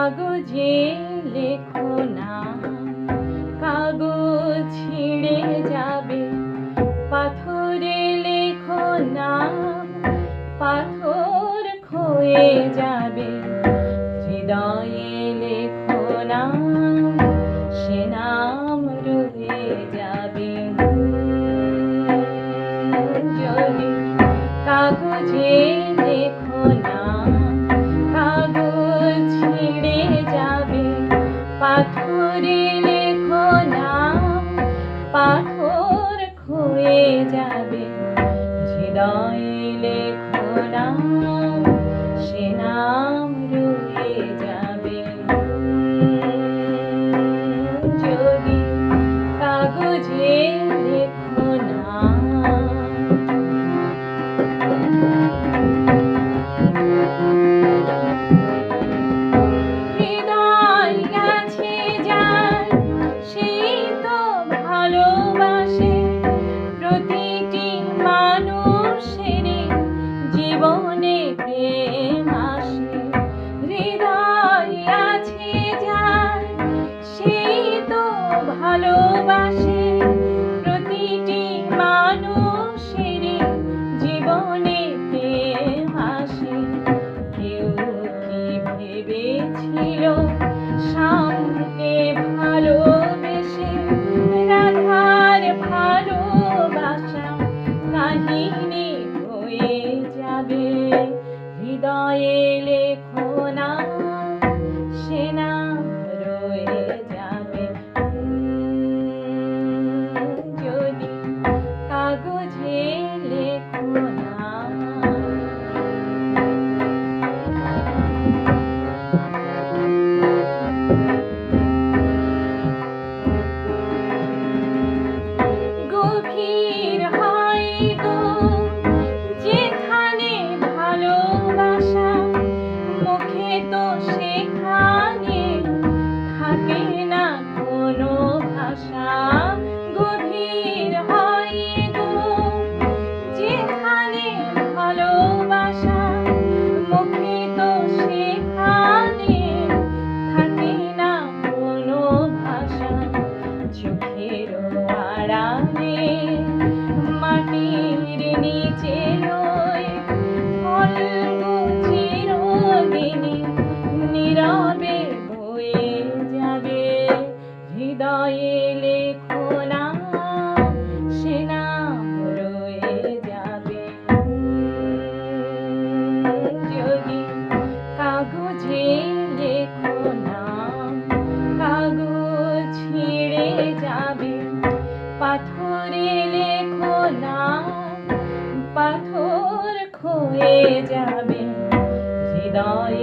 কাগজে লেখো না, কাগজ ছিঁড়ে যাবে। পাথরে লেখো না, পাথর ক্ষয়ে যাবে। হৃদয়ে লেখো না, সে নাম রয়ে যাবে। যদি কাগজে লেখো না, কাগজ ছিঁড়ে যাবে। পাথরে লেখো না, পাথর ক্ষয়ে যাবে। হৃদয়ে লেখো না, সে নাম রয়ে যাবে। যদি কাগজে লেখো না। হৃদয় আছে যার, সেই তো ভালোবাসে। প্রতিটি মানুষেরই জীবনে প্রেম আসে। হৃদয় আছে যার, সেই তো ভালোবাসে। প্রতিটি মানুষেরই জীবনে প্রেম আসে। কেউ কি ভেবেছিল শ্যামকে ভালোবেসে রাধার ভালোবাসা কাহিনী হয়ে যাবে। হৃদয়ে লেখো না, সে নাম রয়ে যাবে। যদি কাগজে লেখো না। গভীর হয় গো যেখানে ভালোবাসা, মুখে তো সেখানে থাকে না কোনো ভাষা। গভীর হয় গো যেখানে ভালোবাসা, মুখে তো সেখানে থাকে না কোনো ভাষা। চোখের আড়ালে মাটির নিচে ওই ফলগু চিরদিনই নীরবে বয়ে যাবে। হৃদয়ে লেখো না, সে নাম রয়ে যাবে। যদি কাগজে লেখো না, কাগজ ছিঁড়ে যাবে। পাথরে লেখো না, পাথর ক্ষয়ে যাবে। হৃদয়